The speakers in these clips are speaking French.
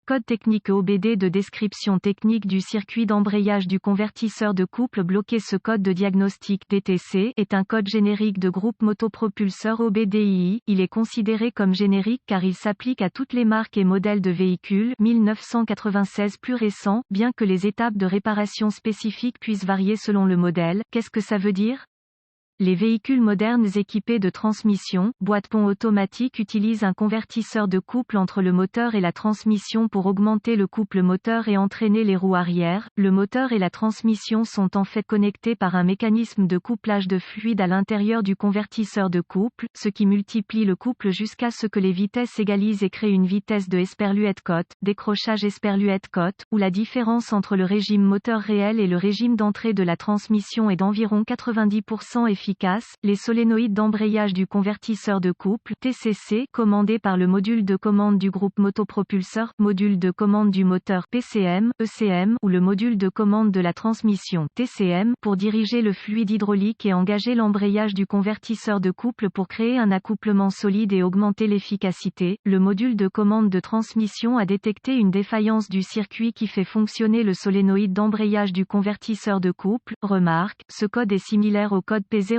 Code technique EOBD de description technique du circuit d'embrayage du convertisseur de couple bloqué. Ce code de diagnostic DTC est un code générique de groupe motopropulseur EOBDII. Il est considéré comme générique car il s'applique à toutes les marques et modèles de véhicules 1996 plus récents, bien que les étapes de réparation spécifiques puissent varier selon le modèle. Qu'est-ce que ça veut dire ? Les véhicules modernes équipés de transmission, boîte-pont automatique utilisent un convertisseur de couple entre le moteur et la transmission pour augmenter le couple moteur et entraîner les roues arrière. Le moteur et la transmission sont en fait connectés par un mécanisme de couplage de fluide à l'intérieur du convertisseur de couple, ce qui multiplie le couple jusqu'à ce que les vitesses s'égalisent et crée une vitesse de Esperluette-Cotte, décrochage Esperluette-Cotte, où la différence entre le régime moteur réel et le régime d'entrée de la transmission est d'environ 90% efficace. Les solénoïdes d'embrayage du convertisseur de couple TCC commandés par le module de commande du groupe motopropulseur, module de commande du moteur PCM, ECM ou le module de commande de la transmission TCM pour diriger le fluide hydraulique et engager l'embrayage du convertisseur de couple pour créer un accouplement solide et augmenter l'efficacité. Le module de commande de transmission a détecté une défaillance du circuit qui fait fonctionner le solénoïde d'embrayage du convertisseur de couple. Remarque, ce code est similaire au code P0740,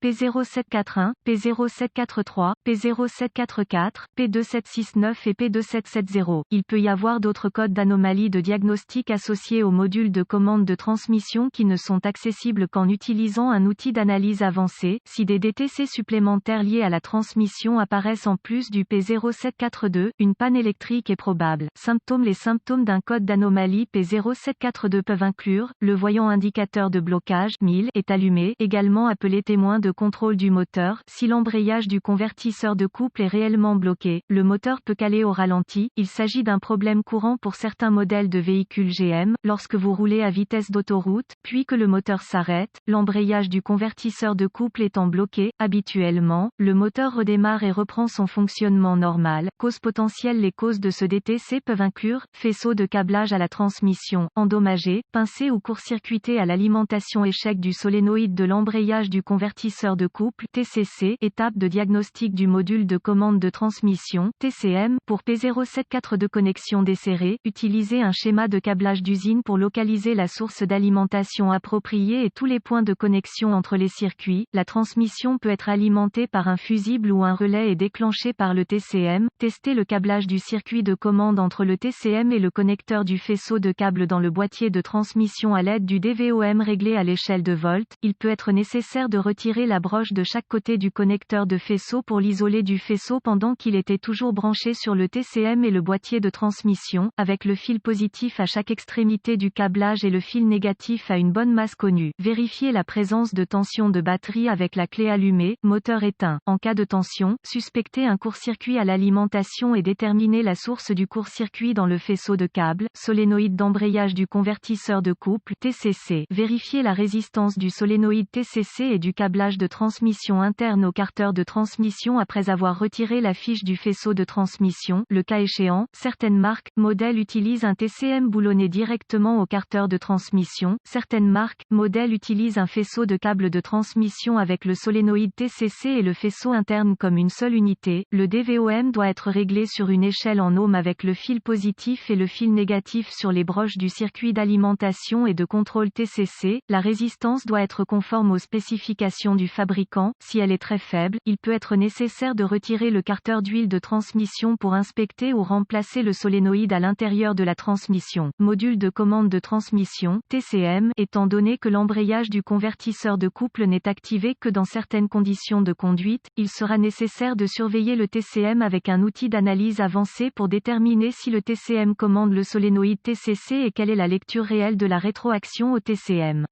P0741, P0743, P0744, P2769 et P2770. Il peut y avoir d'autres codes d'anomalies de diagnostic associés au module de commande de transmission qui ne sont accessibles qu'en utilisant un outil d'analyse avancé. Si des DTC supplémentaires liés à la transmission apparaissent en plus du P0742, une panne électrique est probable. Symptômes. Les symptômes d'un code d'anomalie P0742 peuvent inclure le voyant indicateur de blocage 1000 est allumé, également appelé témoin de contrôle du moteur. Si l'embrayage du convertisseur de couple est réellement bloqué, le moteur peut caler au ralenti. Il s'agit d'un problème courant pour certains modèles de véhicules GM. Lorsque vous roulez à vitesse d'autoroute, puis que le moteur s'arrête, l'embrayage du convertisseur de couple étant bloqué, habituellement, le moteur redémarre et reprend son fonctionnement normal. Causes potentielles. Les causes de ce DTC peuvent inclure faisceau de câblage à la transmission endommagé, pincé ou court-circuité à l'alimentation, échec du solénoïde de l'embrayage du convertisseur de couple TCC, étape de diagnostic du module de commande de transmission TCM. Pour P0742 connexion desserrée, utilisez un schéma de câblage d'usine pour localiser la source d'alimentation appropriée et tous les points de connexion entre les circuits. La transmission peut être alimentée par un fusible ou un relais et déclenchée par le TCM. Testez le câblage du circuit de commande entre le TCM et le connecteur du faisceau de câble dans le boîtier de transmission à l'aide du DVOM réglé à l'échelle de volts. Il peut être nécessaire de retirer la broche de chaque côté du connecteur de faisceau pour l'isoler du faisceau pendant qu'il était toujours branché sur le TCM et le boîtier de transmission, avec le fil positif à chaque extrémité du câblage et le fil négatif à une bonne masse connue. Vérifiez la présence de tension de batterie avec la clé allumée, moteur éteint. En cas de tension, suspectez un court-circuit à l'alimentation et déterminez la source du court-circuit dans le faisceau de câble. Solénoïde d'embrayage du convertisseur de couple TCC. Vérifiez la résistance du solénoïde TCC et du câblage de transmission interne au carter de transmission après avoir retiré la fiche du faisceau de transmission. Le cas échéant, certaines marques, modèles utilisent un TCM boulonné directement au carter de transmission. Certaines marques, modèles utilisent un faisceau de câble de transmission avec le solénoïde TCC et le faisceau interne comme une seule unité. Le DVOM doit être réglé sur une échelle en ohms avec le fil positif et le fil négatif sur les broches du circuit d'alimentation et de contrôle TCC. La résistance doit être conforme aux spécifications du fabricant. Si elle est très faible, il peut être nécessaire de retirer le carter d'huile de transmission pour inspecter ou remplacer le solénoïde à l'intérieur de la transmission. Module de commande de transmission TCM. Étant donné que l'embrayage du convertisseur de couple n'est activé que dans certaines conditions de conduite, il sera nécessaire de surveiller le TCM avec un outil d'analyse avancé pour déterminer si le TCM commande le solénoïde TCC et quelle est la lecture réelle de la rétroaction au TCM.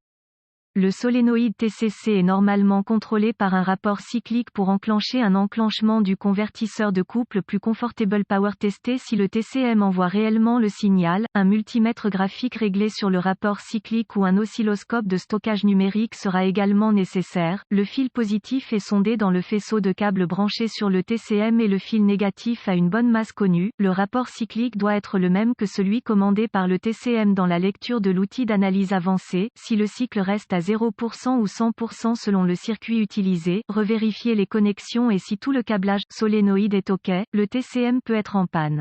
Le solénoïde TCC est normalement contrôlé par un rapport cyclique pour enclencher un enclenchement du convertisseur de couple plus confortable. Power tester si le TCM envoie réellement le signal, un multimètre graphique réglé sur le rapport cyclique ou un oscilloscope de stockage numérique sera également nécessaire. Le fil positif est sondé dans le faisceau de câble branché sur le TCM et le fil négatif a une bonne masse connue. Le rapport cyclique doit être le même que celui commandé par le TCM dans la lecture de l'outil d'analyse avancé. Si le cycle reste à 0% ou 100% selon le circuit utilisé, revérifiez les connexions et si tout le câblage solénoïde est OK, le TCM peut être en panne.